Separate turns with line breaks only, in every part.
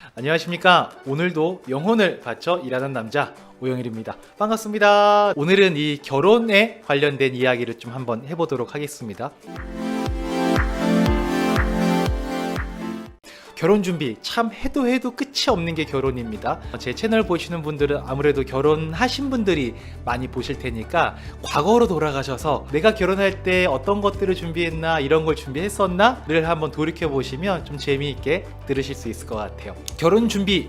안녕하십니까. 오늘도 영혼을 바쳐 일하는 남자 오영일입니다. 반갑습니다. 오늘은 이 결혼에 관련된 이야기를 좀 한번 해보도록 하겠습니다. 결혼 준비 참 해도 끝이 없는 게 결혼입니다. 제 채널 보시는 분들은 아무래도 결혼하신 분들이 많이 보실 테니까 과거로 돌아가셔서 내가 결혼할 때 어떤 것들을 준비했나, 이런 걸 준비했었나를 한번 돌이켜 보시면 좀 재미있게 들으실 수 있을 것 같아요. 결혼 준비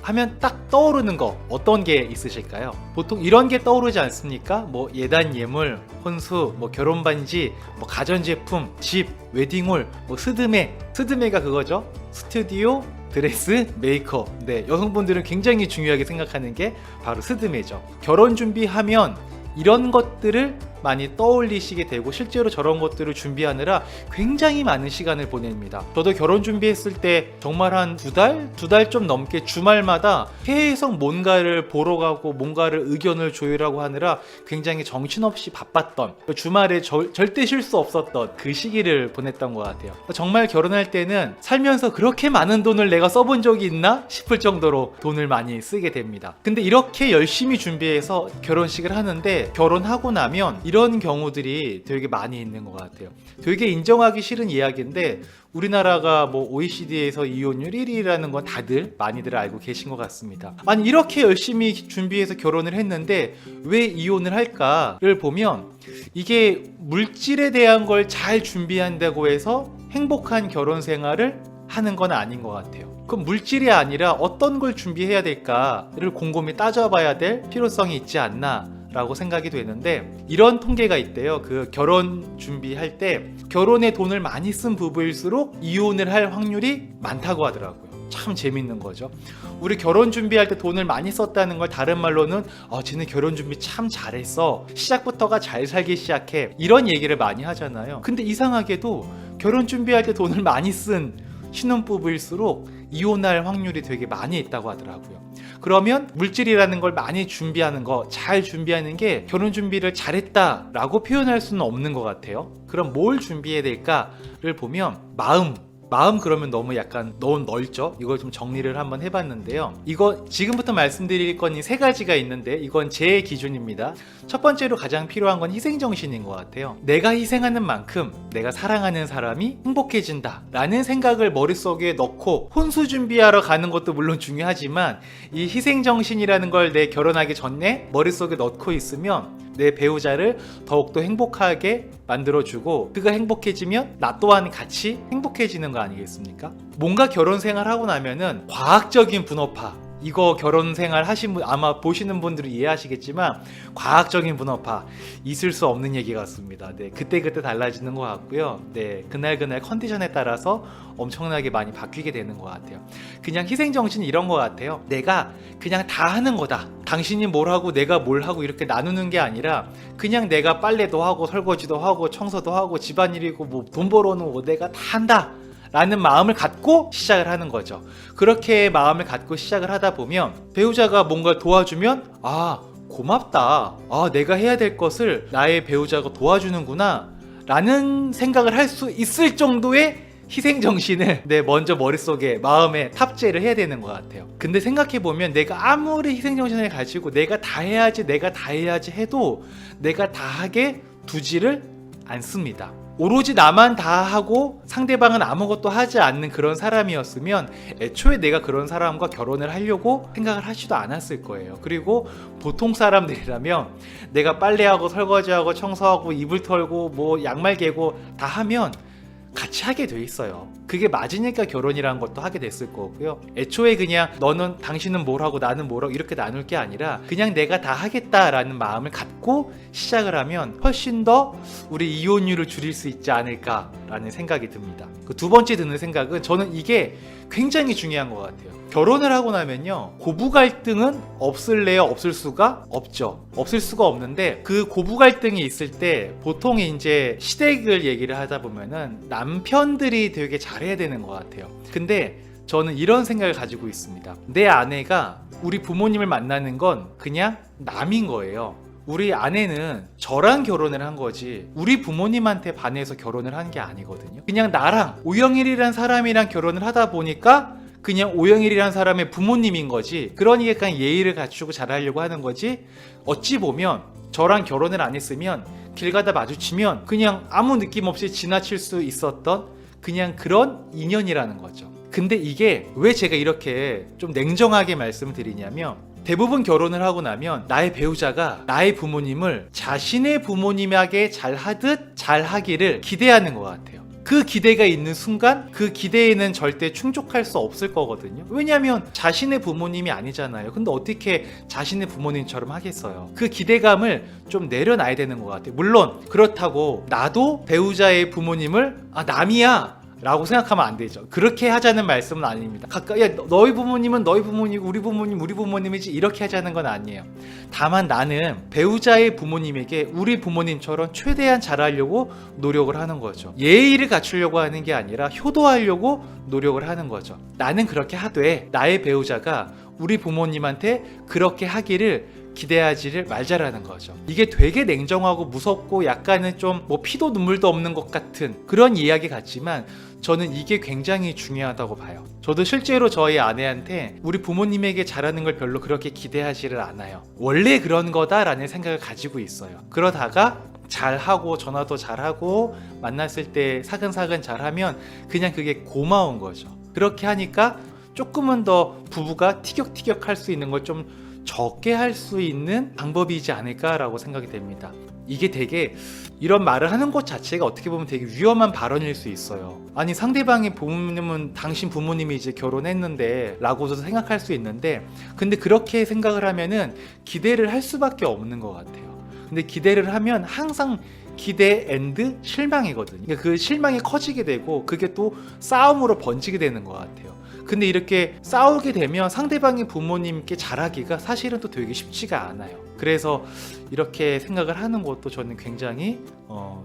하면 딱 떠오르는 거 어떤 게 있으실까요? 보통 이런 게 떠오르지 않습니까? 뭐 예단 예물, 혼수, 뭐 결혼 반지, 뭐 가전제품, 집, 웨딩홀, 뭐 스드메가 그거죠. 스튜디오, 드레스, 메이크업. 네, 여성분들은 굉장히 중요하게 생각하는 게 바로 스드메죠. 결혼 준비하면 이런 것들을 많이 떠올리시게 되고 실제로 저런 것들을 준비하느라 굉장히 많은 시간을 보냅니다. 저도 결혼 준비했을 때 정말 한 두 달 좀 넘게 주말마다 계속 뭔가를 보러 가고 뭔가를 의견을 조율하고 하느라 굉장히 정신없이 바빴던, 주말에 절대 쉴 수 없었던 그 시기를 보냈던 것 같아요. 정말 결혼할 때는 살면서 그렇게 많은 돈을 내가 써본 적이 있나 싶을 정도로 돈을 많이 쓰게 됩니다. 근데 이렇게 열심히 준비해서 결혼식을 하는데 결혼하고 나면 이런 경우들이 되게 많이 있는 것 같아요. 되게 인정하기 싫은 이야기인데 우리나라가 뭐 OECD에서 이혼율 1위라는 건 다들 많이들 알고 계신 것 같습니다. 아니 이렇게 열심히 준비해서 결혼을 했는데 왜 이혼을 할까를 보면 이게 물질에 대한 걸 잘 준비한다고 해서 행복한 결혼 생활을 하는 건 아닌 것 같아요. 그럼 물질이 아니라 어떤 걸 준비해야 될까를 곰곰이 따져봐야 될 필요성이 있지 않나 라고 생각이 되는데, 이런 통계가 있대요. 그 결혼 준비할 때 결혼에 돈을 많이 쓴 부부일수록 이혼을 할 확률이 많다고 하더라고요. 참 재밌는 거죠. 우리 결혼 준비할 때 돈을 많이 썼다는 걸 다른 말로는 쟤는 결혼 준비 참 잘했어, 시작부터가 잘 살기 시작해, 이런 얘기를 많이 하잖아요. 근데 이상하게도 결혼 준비할 때 돈을 많이 쓴 신혼부부일수록 이혼할 확률이 되게 많이 있다고 하더라고요. 그러면 물질이라는 걸 많이 준비하는 거, 잘 준비하는 게 결혼 준비를 잘했다라고 표현할 수는 없는 것 같아요. 그럼 뭘 준비해야 될까를 보면 마음 그러면 너무 넓죠? 이걸 좀 정리를 한번 해봤는데요. 이거 지금부터 말씀드릴 건 이 세 가지가 있는데 이건 제 기준입니다. 첫 번째로 가장 필요한 건 희생정신인 것 같아요. 내가 희생하는 만큼 내가 사랑하는 사람이 행복해진다 라는 생각을 머릿속에 넣고 혼수 준비하러 가는 것도 물론 중요하지만 이 희생정신이라는 걸 내 결혼하기 전에 머릿속에 넣고 있으면 내 배우자를 더욱더 행복하게 만들어주고 그가 행복해지면 나 또한 같이 행복해지는 거 아니겠습니까? 뭔가 결혼 생활하고 나면은 과학적인 분업화, 이거 결혼 생활 하신 분 아마 보시는 분들은 이해하시겠지만 과학적인 분업화 있을 수 없는 얘기 같습니다. 네, 그때 달라지는 것 같고요. 네, 그날 컨디션에 따라서 엄청나게 많이 바뀌게 되는 것 같아요. 그냥 희생정신이 이런 것 같아요. 내가 그냥 다 하는 거다. 당신이 뭘 하고 내가 뭘 하고 이렇게 나누는 게 아니라 그냥 내가 빨래도 하고 설거지도 하고 청소도 하고 집안일이고 뭐 돈 벌어는 거 내가 다 한다 라는 마음을 갖고 시작을 하는 거죠. 그렇게 마음을 갖고 시작을 하다 보면 배우자가 뭔가 도와주면 고맙다, 내가 해야 될 것을 나의 배우자가 도와주는구나 라는 생각을 할 수 있을 정도의 희생정신을 먼저 머릿속에 마음에 탑재를 해야 되는 것 같아요. 근데 생각해보면 내가 아무리 희생정신을 가지고 내가 다 해야지 해도 내가 다 하게 두지를 않습니다. 오로지 나만 다 하고 상대방은 아무것도 하지 않는 그런 사람이었으면 애초에 내가 그런 사람과 결혼을 하려고 생각을 하지도 않았을 거예요. 그리고 보통 사람들이라면 내가 빨래하고 설거지하고 청소하고 이불 털고 뭐 양말 개고 다 하면 같이 하게 돼 있어요. 그게 맞으니까 결혼이라는 것도 하게 됐을 거고요. 애초에 그냥 당신은 뭘 하고 나는 뭘 하고 이렇게 나눌 게 아니라 그냥 내가 다 하겠다라는 마음을 갖고 시작을 하면 훨씬 더 우리 이혼율을 줄일 수 있지 않을까라는 생각이 듭니다. 그 두 번째 드는 생각은 저는 이게 굉장히 중요한 것 같아요. 결혼을 하고 나면요, 고부 갈등은 없을래요? 없을 수가 없죠. 없을 수가 없는데 그 고부 갈등이 있을 때 보통 이제 시댁을 얘기를 하다 보면은 남편들이 되게 잘해야 되는 것 같아요. 근데 저는 이런 생각을 가지고 있습니다. 내 아내가 우리 부모님을 만나는 건 그냥 남인 거예요. 우리 아내는 저랑 결혼을 한 거지 우리 부모님한테 반해서 결혼을 한 게 아니거든요. 그냥 나랑 오영일이란 사람이랑 결혼을 하다 보니까 그냥 오영일이라는 사람의 부모님인 거지. 그러니까 그냥 예의를 갖추고 잘하려고 하는 거지. 어찌 보면 저랑 결혼을 안 했으면 길 가다 마주치면 그냥 아무 느낌 없이 지나칠 수 있었던 그냥 그런 인연이라는 거죠. 근데 이게 왜 제가 이렇게 좀 냉정하게 말씀을 드리냐면, 대부분 결혼을 하고 나면 나의 배우자가 나의 부모님을 자신의 부모님에게 잘하듯 잘하기를 기대하는 것 같아요. 그 기대가 있는 순간 그 기대에는 절대 충족할 수 없을 거거든요. 왜냐하면 자신의 부모님이 아니잖아요. 근데 어떻게 자신의 부모님처럼 하겠어요. 그 기대감을 좀 내려놔야 되는 것 같아요. 물론 그렇다고 나도 배우자의 부모님을 남이야 라고 생각하면 안 되죠. 그렇게 하자는 말씀은 아닙니다. 야, 너희 부모님은 너희 부모님이고 우리 부모님 우리 부모님이지, 이렇게 하자는 건 아니에요. 다만 나는 배우자의 부모님에게 우리 부모님처럼 최대한 잘하려고 노력을 하는 거죠. 예의를 갖추려고 하는 게 아니라 효도하려고 노력을 하는 거죠. 나는 그렇게 하되 나의 배우자가 우리 부모님한테 그렇게 하기를 기대하지를 말자라는 거죠. 이게 되게 냉정하고 무섭고 약간은 좀 뭐 피도 눈물도 없는 것 같은 그런 이야기 같지만 저는 이게 굉장히 중요하다고 봐요. 저도 실제로 저희 아내한테 우리 부모님에게 잘하는 걸 별로 그렇게 기대하지를 않아요. 원래 그런 거다라는 생각을 가지고 있어요. 그러다가 잘하고 전화도 잘하고 만났을 때 사근사근 잘하면 그냥 그게 고마운 거죠. 그렇게 하니까 조금은 더 부부가 티격태격 할 수 있는 걸 좀 적게 할 수 있는 방법이지 않을까라고 생각이 됩니다. 이게 되게 이런 말을 하는 것 자체가 어떻게 보면 되게 위험한 발언일 수 있어요. 아니 상대방의 부모님은 당신 부모님이 이제 결혼했는데 라고도 생각할 수 있는데, 근데 그렇게 생각을 하면은 기대를 할 수밖에 없는 것 같아요. 근데 기대를 하면 항상 기대 앤드 실망이거든요. 그러니까 그 실망이 커지게 되고 그게 또 싸움으로 번지게 되는 것 같아요. 근데 이렇게 싸우게 되면 상대방의 부모님께 잘하기가 사실은 또 되게 쉽지가 않아요. 그래서 이렇게 생각을 하는 것도 저는 굉장히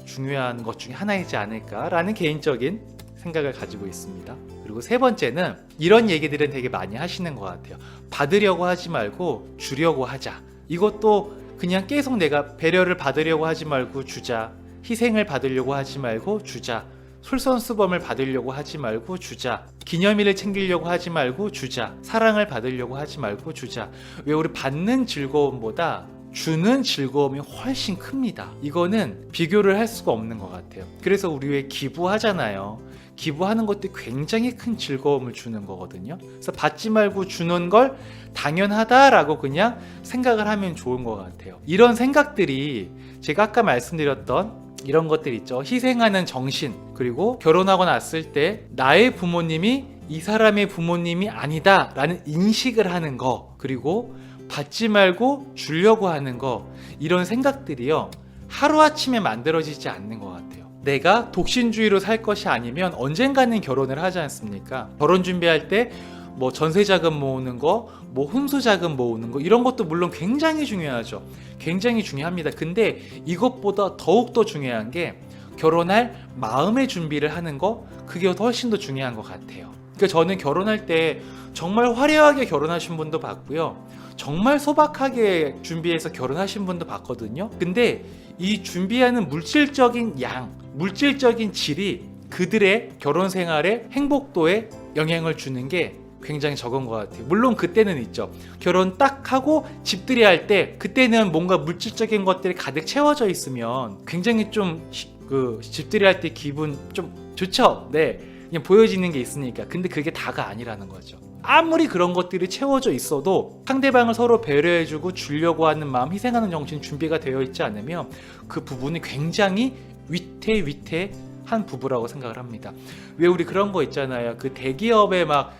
중요한 것 중에 하나이지 않을까라는 개인적인 생각을 가지고 있습니다. 그리고 세 번째는 이런 얘기들은 되게 많이 하시는 것 같아요. 받으려고 하지 말고 주려고 하자. 이것도 그냥 계속 내가 배려를 받으려고 하지 말고 주자. 희생을 받으려고 하지 말고 주자. 솔선수범을 받으려고 하지 말고 주자. 기념일을 챙기려고 하지 말고 주자. 사랑을 받으려고 하지 말고 주자. 왜 우리 받는 즐거움보다 주는 즐거움이 훨씬 큽니다. 이거는 비교를 할 수가 없는 것 같아요. 그래서 우리 왜 기부하잖아요. 기부하는 것도 굉장히 큰 즐거움을 주는 거거든요. 그래서 받지 말고 주는 걸 당연하다라고 그냥 생각을 하면 좋은 것 같아요. 이런 생각들이 제가 아까 말씀드렸던 이런 것들 있죠. 희생하는 정신, 그리고 결혼하고 났을 때 나의 부모님이 이 사람의 부모님이 아니다 라는 인식을 하는 거, 그리고 받지 말고 주려고 하는 거, 이런 생각들이요 하루아침에 만들어지지 않는 것 같아요. 내가 독신주의로 살 것이 아니면 언젠가는 결혼을 하지 않습니까? 결혼 준비할 때 뭐 전세자금 모으는 거, 뭐 혼수자금 모으는 거, 이런 것도 물론 굉장히 중요하죠. 굉장히 중요합니다. 근데 이것보다 더욱더 중요한 게 결혼할 마음의 준비를 하는 거, 그게 훨씬 더 중요한 것 같아요. 그러니까 저는 결혼할 때 정말 화려하게 결혼하신 분도 봤고요. 정말 소박하게 준비해서 결혼하신 분도 봤거든요. 근데 이 준비하는 물질적인 양, 물질적인 질이 그들의 결혼 생활의 행복도에 영향을 주는 게 굉장히 적은 것 같아요. 물론 그때는 있죠. 결혼 딱 하고 집들이 할 때 그때는 뭔가 물질적인 것들이 가득 채워져 있으면 굉장히 좀 집들이 할 때 기분 좀 좋죠. 네, 그냥 보여지는 게 있으니까. 근데 그게 다가 아니라는 거죠. 아무리 그런 것들이 채워져 있어도 상대방을 서로 배려해주고 주려고 하는 마음, 희생하는 정신 준비가 되어 있지 않으면 그 부분이 굉장히 위태한 부부라고 생각을 합니다. 왜 우리 그런 거 있잖아요. 그 대기업에 막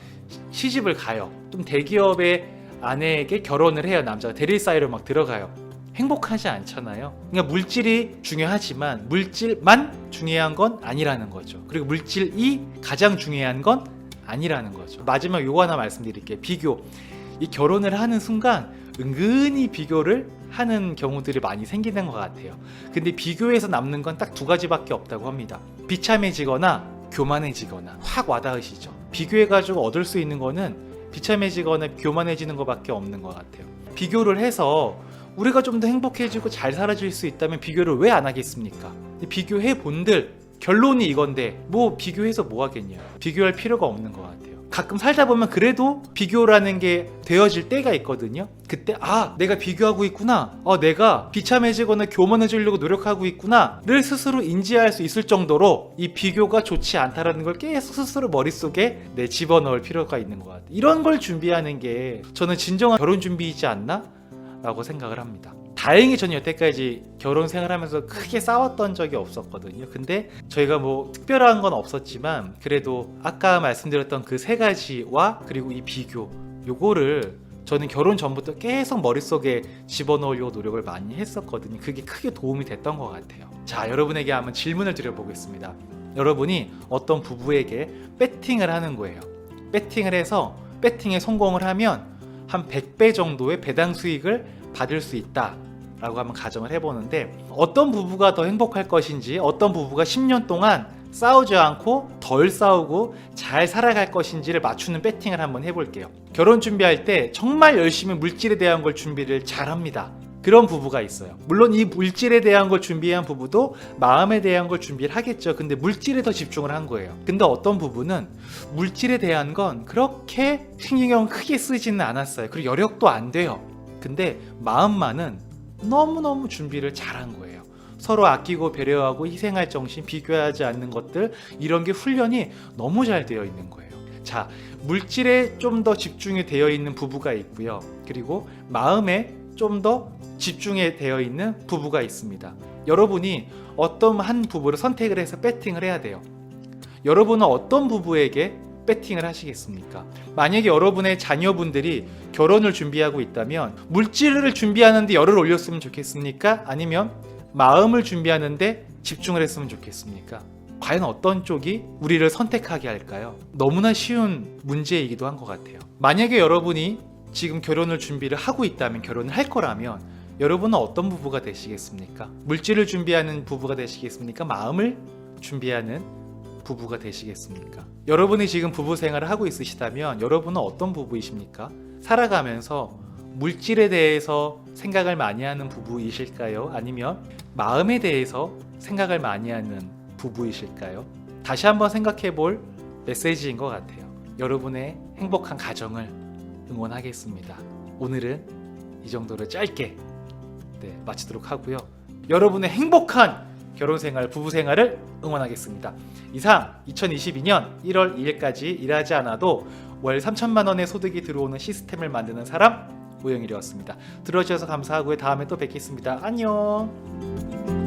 시집을 가요. 좀 대기업의 아내에게 결혼을 해요. 남자가 대릴 사이로 막 들어가요. 행복하지 않잖아요. 그러니까 물질이 중요하지만 물질만 중요한 건 아니라는 거죠. 그리고 물질이 가장 중요한 건 아니라는 거죠. 마지막 요거 하나 말씀드릴게요. 비교. 이 결혼을 하는 순간 은근히 비교를 하는 경우들이 많이 생기는 것 같아요. 근데 비교에서 남는 건 딱 두 가지밖에 없다고 합니다. 비참해지거나 교만해지거나. 확 와닿으시죠? 비교해가지고 얻을 수 있는 거는 비참해지거나 교만해지는 것밖에 없는 것 같아요. 비교를 해서 우리가 좀 더 행복해지고 잘 살아질 수 있다면 비교를 왜 안 하겠습니까? 비교해 본들 결론이 이건데 뭐 비교해서 뭐 하겠냐. 비교할 필요가 없는 것 같아요. 가끔 살다 보면 그래도 비교라는 게 되어질 때가 있거든요. 그때 내가 비교하고 있구나, 내가 비참해지거나 교만해지려고 노력하고 있구나를 스스로 인지할 수 있을 정도로 이 비교가 좋지 않다라는 걸 계속 스스로 머릿속에 집어넣을 필요가 있는 것 같아요. 이런 걸 준비하는 게 저는 진정한 결혼 준비이지 않나? 라고 생각을 합니다. 다행히 저는 여태까지 결혼 생활하면서 크게 싸웠던 적이 없었거든요. 근데 저희가 뭐 특별한 건 없었지만 그래도 아까 말씀드렸던 그 세 가지와 그리고 이 비교, 요거를 저는 결혼 전부터 계속 머릿속에 집어넣으려고 노력을 많이 했었거든요. 그게 크게 도움이 됐던 것 같아요. 자, 여러분에게 한번 질문을 드려보겠습니다. 여러분이 어떤 부부에게 배팅을 하는 거예요. 배팅을 해서 배팅에 성공을 하면 한 100배 정도의 배당 수익을 받을 수 있다 라고 한번 가정을 해보는데, 어떤 부부가 더 행복할 것인지, 어떤 부부가 10년 동안 싸우지 않고 덜 싸우고 잘 살아갈 것인지를 맞추는 배팅을 한번 해볼게요. 결혼 준비할 때 정말 열심히 물질에 대한 걸 준비를 잘 합니다. 그런 부부가 있어요. 물론 이 물질에 대한 걸 준비한 부부도 마음에 대한 걸 준비를 하겠죠. 근데 물질에 더 집중을 한 거예요. 근데 어떤 부부는 물질에 대한 건 그렇게 신경 크게 쓰지는 않았어요. 그리고 여력도 안 돼요. 근데 마음만은 너무너무 준비를 잘한 거예요. 서로 아끼고 배려하고 희생할 정신, 비교하지 않는 것들, 이런 게 훈련이 너무 잘 되어 있는 거예요. 자, 물질에 좀 더 집중이 되어 있는 부부가 있고요. 그리고 마음에 좀 더 집중이 되어 있는 부부가 있습니다. 여러분이 어떤 한 부부를 선택을 해서 배팅을 해야 돼요. 여러분은 어떤 부부에게 배팅을 하시겠습니까? 만약에 여러분의 자녀분들이 결혼을 준비하고 있다면 물질을 준비하는데 열을 올렸으면 좋겠습니까? 아니면 마음을 준비하는데 집중을 했으면 좋겠습니까? 과연 어떤 쪽이 우리를 선택하게 할까요? 너무나 쉬운 문제이기도 한 것 같아요. 만약에 여러분이 지금 결혼을 준비를 하고 있다면, 결혼을 할 거라면 여러분은 어떤 부부가 되시겠습니까? 물질을 준비하는 부부가 되시겠습니까? 마음을 준비하는 부부가 되시겠습니까? 여러분이 지금 부부 생활을 하고 있으시다면 여러분은 어떤 부부이십니까? 살아가면서 물질에 대해서 생각을 많이 하는 부부이실까요? 아니면 마음에 대해서 생각을 많이 하는 부부이실까요? 다시 한번 생각해 볼 메시지인 것 같아요. 여러분의 행복한 가정을 응원하겠습니다. 오늘은 이 정도로 짧게 마치도록 하고요. 여러분의 행복한 결혼생활, 부부생활을 응원하겠습니다. 이상 2022년 1월 2일까지 일하지 않아도 월 3천만 원의 소득이 들어오는 시스템을 만드는 사람, 오영일이었습니다. 들어주셔서 감사하고요. 다음에 또 뵙겠습니다. 안녕.